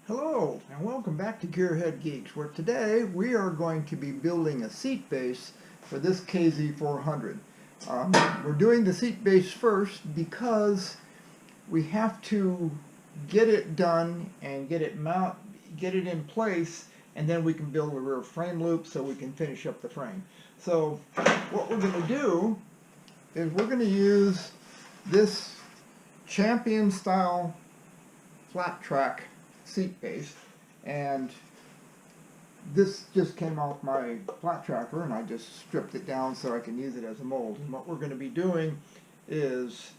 Hello and welcome back to Gearhead Geeks, where today we are going to be building a seat base for this KZ400. We're doing the seat base first because we have to get it done and get it in place, and then we can build a rear frame loop so we can finish up the frame. So what we're going to do is we're going to use this Champion style flat track seat base, and this just came off my flat tracker and I just stripped it down so I can use it as a mold. And what we're going to be doing is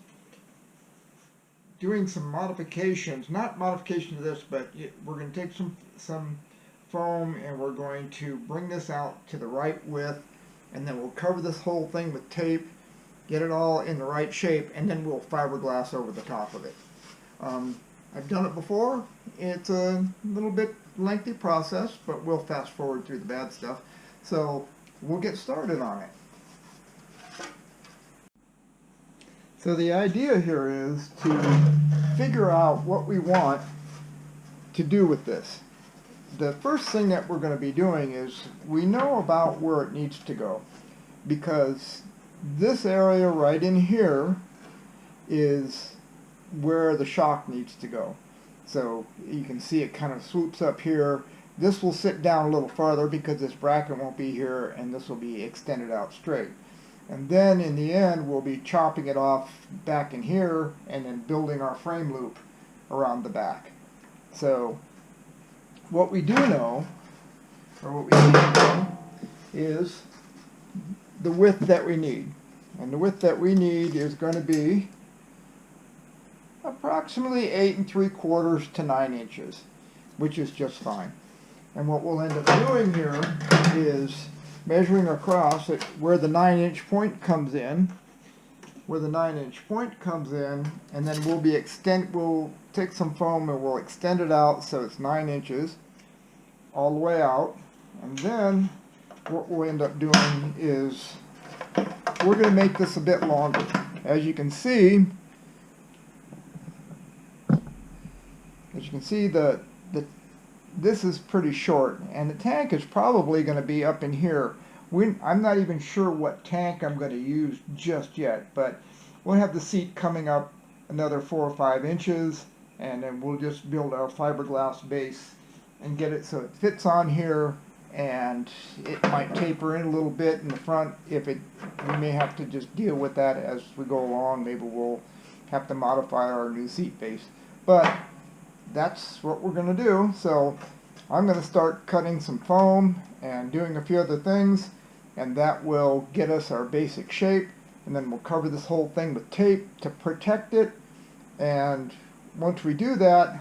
doing some modifications, not modification to this, but we're going to take some foam and we're going to bring this out to the right width, and then we'll cover this whole thing with tape, get it all in the right shape, and then we'll fiberglass over the top of it. I've done it before. It's a little bit lengthy process, but we'll fast forward through the bad stuff. So we'll get started on it. So the idea here is to figure out what we want to do with this. The first thing that we're going to be doing is we know about where it needs to go, because this area right in here is where the shock needs to go. So you can see it kind of swoops up here. This will sit down a little farther because this bracket won't be here, and this will be extended out straight. And then in the end we'll be chopping it off back in here and then building our frame loop around the back. So what we do know, or what we need to know, is the width that we need. And the width that we need is going to be approximately 8 3/4 to 9 inches, which is just fine. And what we'll end up doing here is measuring across at where the 9-inch point comes in, and then we'll take some foam and we'll extend it out so it's 9 inches all the way out. And then what we'll end up doing is we're going to make this a bit longer. As you can see, this is pretty short, and the tank is probably going to be up in here. I'm not even sure what tank I'm going to use just yet, but we'll have the seat coming up another 4 or 5 inches, and then we'll just build our fiberglass base and get it so it fits on here, and it might taper in a little bit in the front. We may have to just deal with that as we go along. Maybe we'll have to modify our new seat base, but that's what we're going to do. So I'm going to start cutting some foam and doing a few other things, and that will get us our basic shape, and then we'll cover this whole thing with tape to protect it. And once we do that,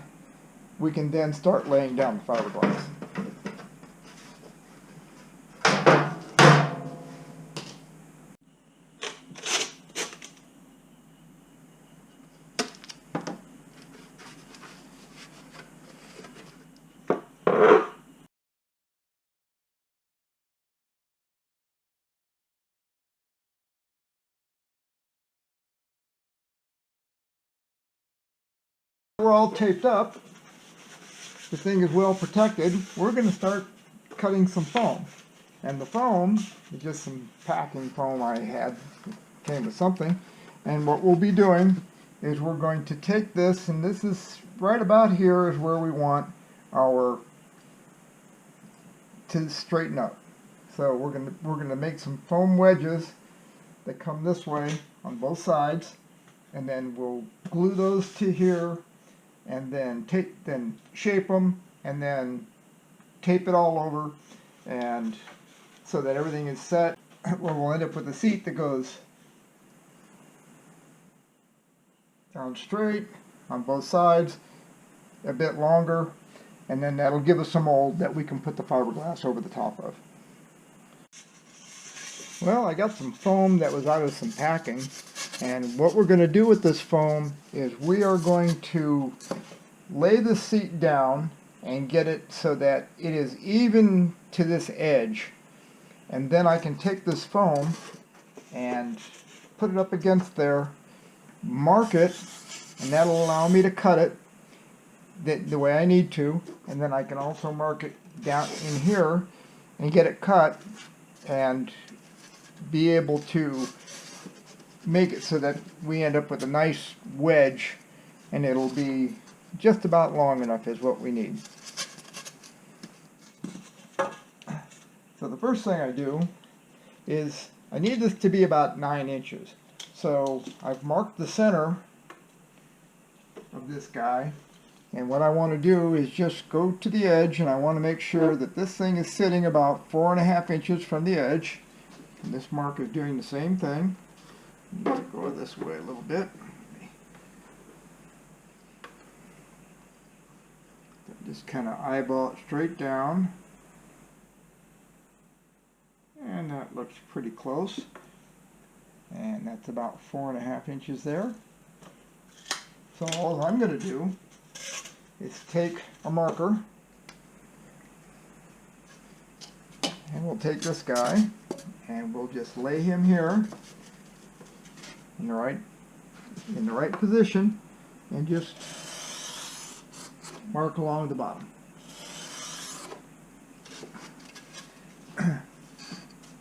we can then start laying down the fiberglass. We're all taped up, the thing is well protected. We're going to start cutting some foam, and the foam is just some packing foam I had, came with something. And what we'll be doing is we're going to take this, and this is right about here is where we want our to straighten up. So we're going to make some foam wedges that come this way on both sides, and then we'll glue those to here, and then shape them, and then tape it all over, and so that everything is set. Well, we'll end up with a seat that goes down straight on both sides, a bit longer, and then that'll give us some mold that we can put the fiberglass over the top of. Well, I got some foam that was out of some packing, and what we're going to do with this foam is we are going to lay the seat down and get it so that it is even to this edge, and then I can take this foam and put it up against there, mark it, and that'll allow me to cut it the way I need to, and then I can also mark it down in here and get it cut and be able to make it so that we end up with a nice wedge, and it'll be just about long enough is what we need. So the first thing I do is I need this to be about 9 inches. So I've marked the center of this guy, and what I want to do is just go to the edge, and I want to make sure that this thing is sitting about 4.5 inches from the edge. And this mark is doing the same thing. Go this way a little bit. Just kind of eyeball it straight down. And that looks pretty close. And that's about 4.5 inches there. So all I'm going to do is take a marker, and we'll take this guy and we'll just lay him here in the right position and just mark along the bottom.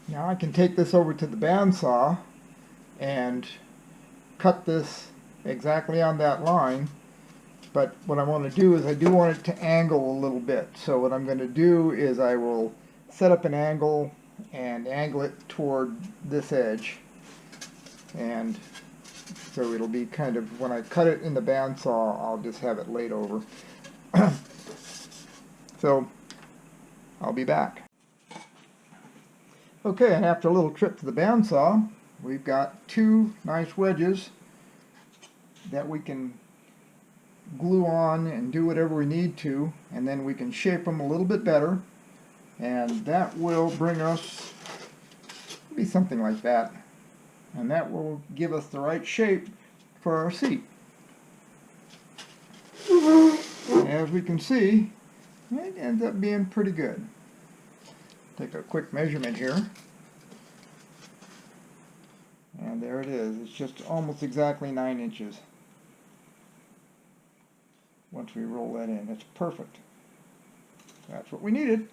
Now I can take this over to the bandsaw and cut this exactly on that line, but what I want to do is I do want it to angle a little bit. So what I'm going to do is I will set up an angle and angle it toward this edge, and so it'll be kind of, when I cut it in the bandsaw, I'll just have it laid over. So I'll be back. Okay, and after a little trip to the bandsaw, we've got 2 nice wedges that we can glue on and do whatever we need to, and then we can shape them a little bit better, and that will bring us, be something like that, and that will give us the right shape for our seat. As we can see, it ends up being pretty good. Take a quick measurement here, and there it is. It's just almost exactly 9 inches. Once we roll that in, it's perfect. That's what we needed.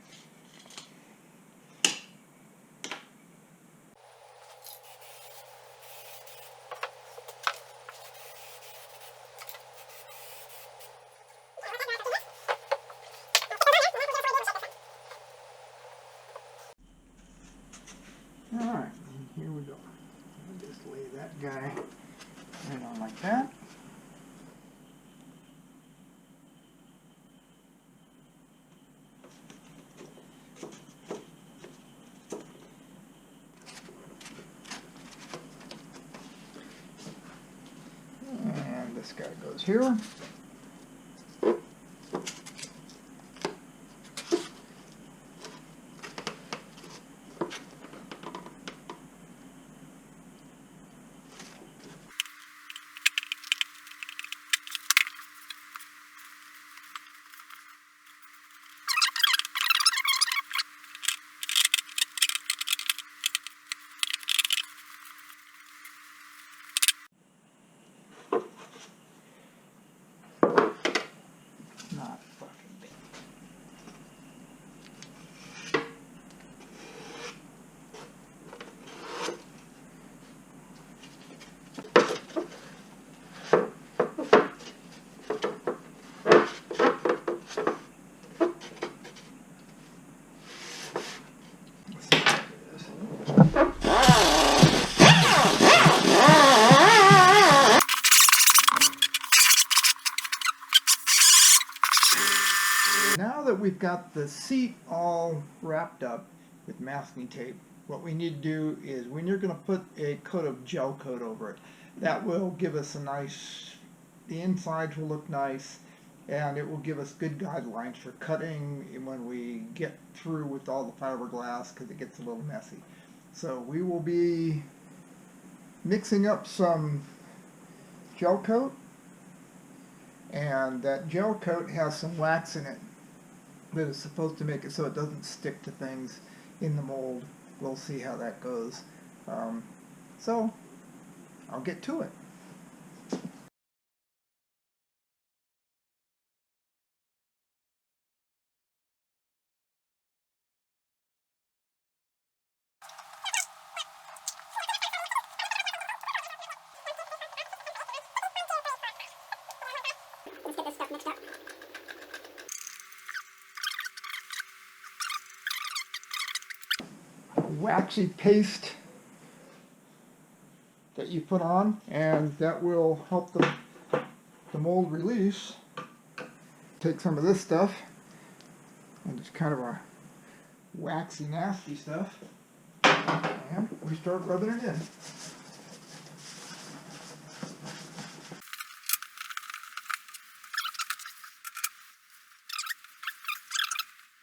Alright, here we go. I'll just lay that guy right on like that. And this guy goes here. Not fucking big. Let's see what it is. Now that we've got the seat all wrapped up with masking tape, what we need to do is, when you're going to put a coat of gel coat over it, that will give us a nice, the insides will look nice, and it will give us good guidelines for cutting when we get through with all the fiberglass, because it gets a little messy. So we will be mixing up some gel coat, and that gel coat has some wax in it that is supposed to make it so it doesn't stick to things in the mold. We'll see how that goes. So I'll get to it. get this stuff mixed up. Waxy paste that you put on, and that will help the mold release. Take some of this stuff, and it's kind of a waxy, nasty stuff, and we start rubbing it in.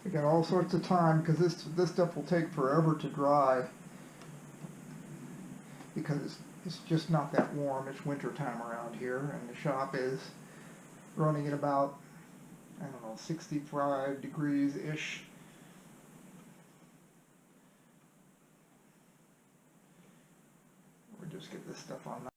We got all sorts of time because this stuff will take forever to dry because it's just not that warm. It's winter time around here, and the shop is running at about, I don't know, 65 degrees-ish. We'll just get this stuff on.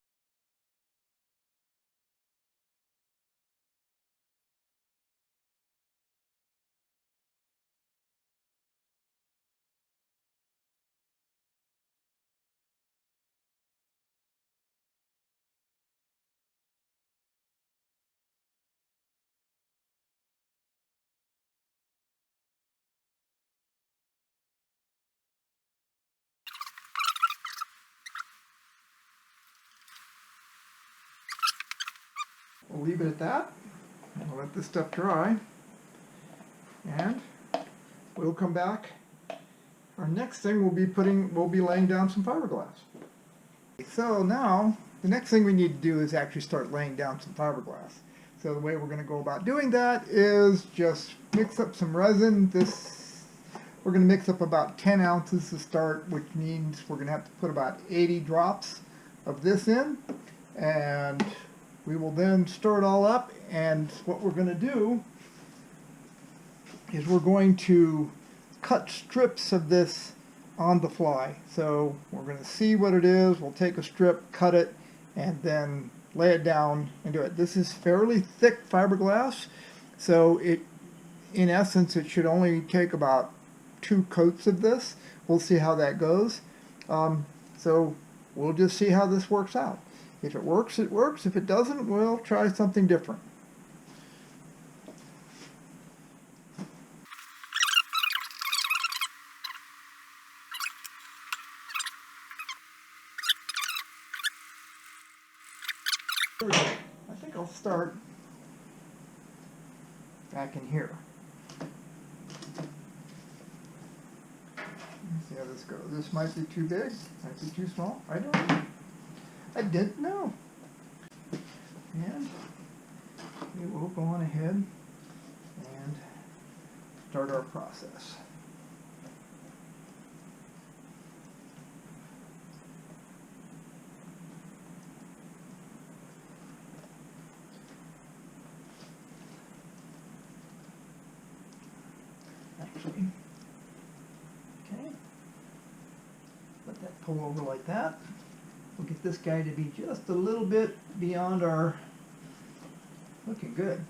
We'll leave it at that. We'll let this stuff dry, and we'll come back. Our next thing we'll be laying down some fiberglass. So now the next thing we need to do is actually start laying down some fiberglass. So the way we're going to go about doing that is just mix up some resin. We're going to mix up about 10 ounces to start, which means we're going to have to put about 80 drops of this in, and we will then stir it all up. And what we're going to do is we're going to cut strips of this on the fly. So we're going to see what it is. We'll take a strip, cut it, and then lay it down and do it. This is fairly thick fiberglass, so in essence it should only take about 2 coats of this. We'll see how that goes. So we'll just see how this works out. If it works, it works. If it doesn't, we'll try something different. I think I'll start back in here. Let's see how this goes. This might be too big, might be too small. I don't know. I didn't know. And we will go on ahead and start our process. Actually, okay, let that pull over like that. We'll get this guy to be just a little bit beyond our, looking good.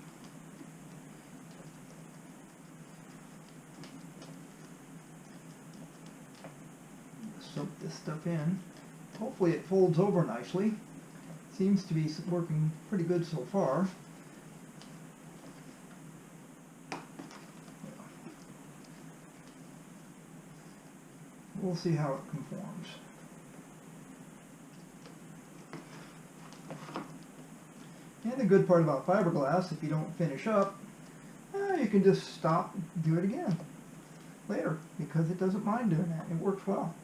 Soak this stuff in. Hopefully it folds over nicely. Seems to be working pretty good so far. We'll see how it conforms. And the good part about fiberglass, if you don't finish up, you can just stop and do it again later, because it doesn't mind doing that. It works well.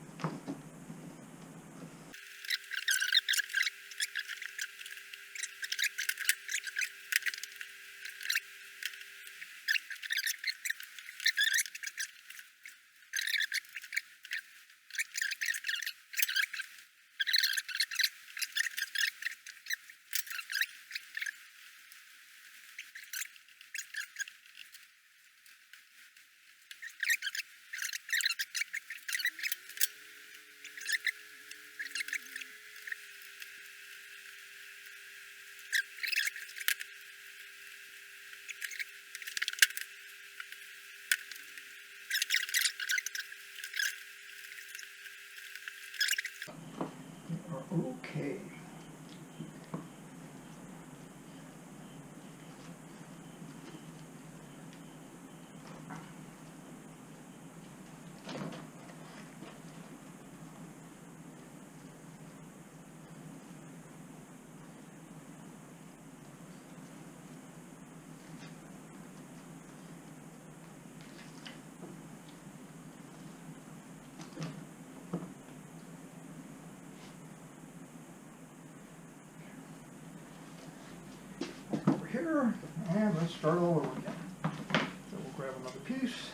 here, and let's start all over again. So we'll grab another piece,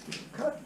give it a cut.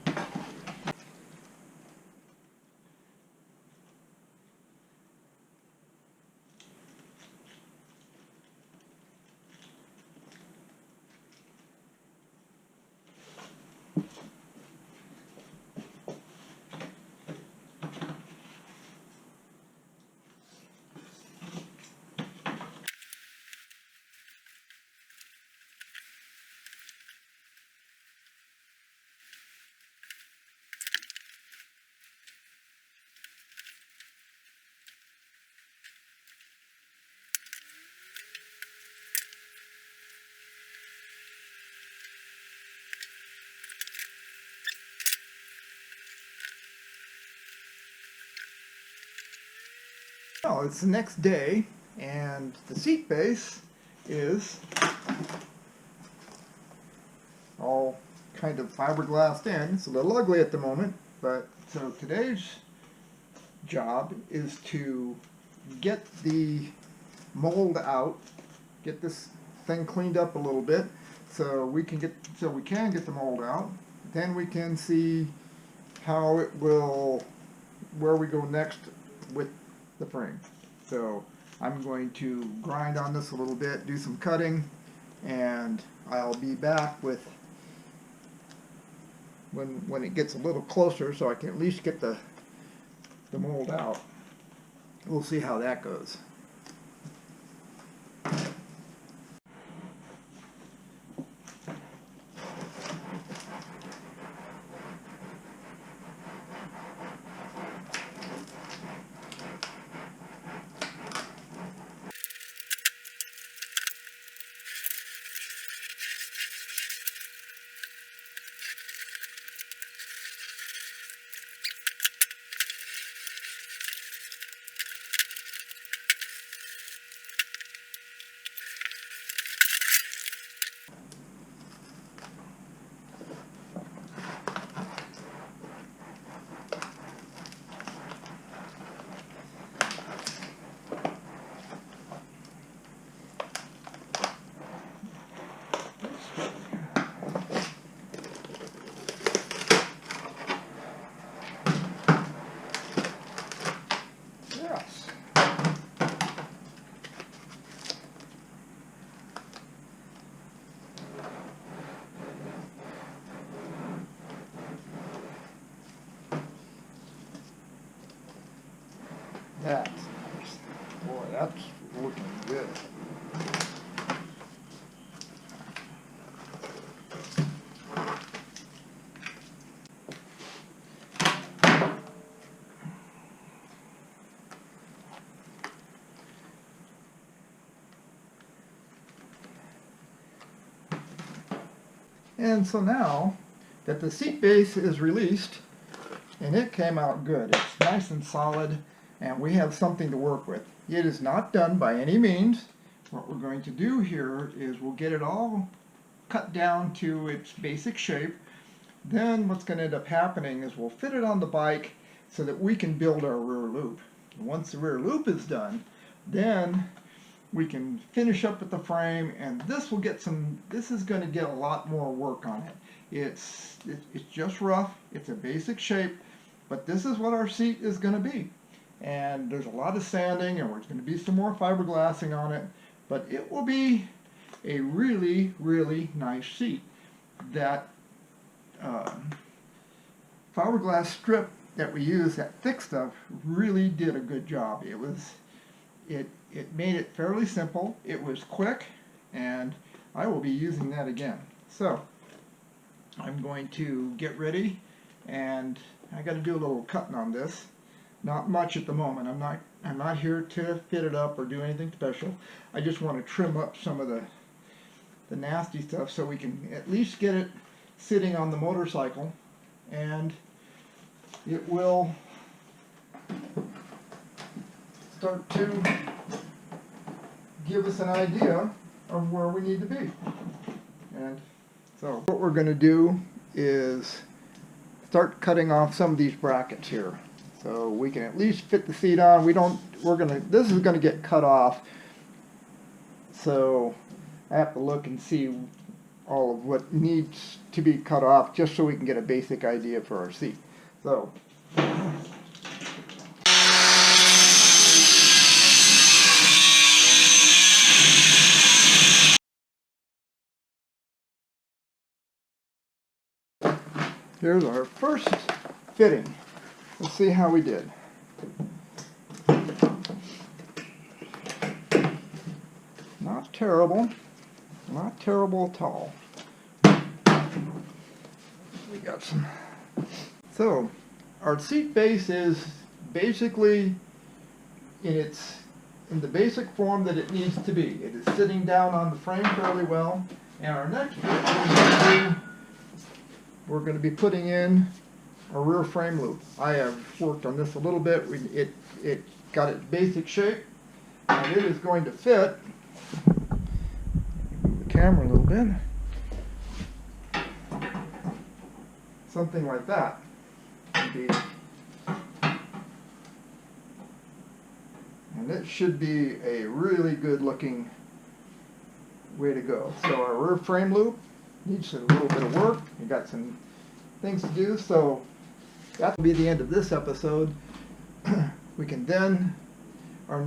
Well, it's the next day, and the seat base is all kind of fiberglassed in. It's a little ugly at the moment, but so today's job is to get the mold out, get this thing cleaned up a little bit, so we can get the mold out. Then we can see how it will, where we go next with the frame. So I'm going to grind on this a little bit, do some cutting, and I'll be back with when it gets a little closer, so I can at least get the mold out. We'll see how that goes. That's nice. Boy, that's looking good. And so now that the seat base is released, and it came out good. It's nice and solid, and we have something to work with. It is not done by any means. What we're going to do here is we'll get it all cut down to its basic shape. Then what's going to end up happening is we'll fit it on the bike so that we can build our rear loop. And once the rear loop is done, then we can finish up with the frame, and this will get this is going to get a lot more work on it. It's just rough, it's a basic shape, but this is what our seat is going to be. And there's a lot of sanding, and there's going to be some more fiberglassing on it, but it will be a really, really nice seat. That fiberglass strip that we use, that thick stuff, really did a good job. It made it fairly simple, it was quick, and I will be using that again. So I'm going to get ready, and I got to do a little cutting on this. Not much at the moment. I'm not here to fit it up or do anything special. I just want to trim up some of the nasty stuff so we can at least get it sitting on the motorcycle, and it will start to give us an idea of where we need to be. And so what we're going to do is start cutting off some of these brackets here, so we can at least fit the seat on. This is going to get cut off so I have to look and see all of what needs to be cut off just so we can get a basic idea for our seat. So here's our first fitting. Let's see how we did. Not terrible. Not terrible at all. We got some. So, our seat base is basically in the basic form that it needs to be. It is sitting down on the frame fairly well. And our next bit we're going to be putting in a rear frame loop. I have worked on this a little bit. It got its basic shape, and it is going to fit. Move the camera a little bit. Something like that. And it should be a really good looking way to go. So our rear frame loop needs a little bit of work. We got some things to do, so that will be the end of this episode. We can then, in our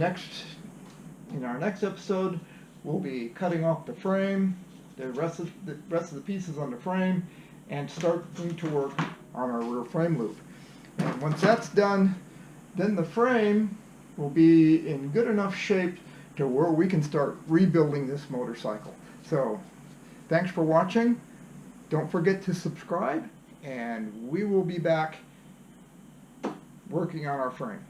next episode, we'll be cutting off the frame, the rest of the pieces on the frame, and starting to work on our rear frame loop. And once that's done, then the frame will be in good enough shape to where we can start rebuilding this motorcycle. So thanks for watching. Don't forget to subscribe, and we will be back working on our frame.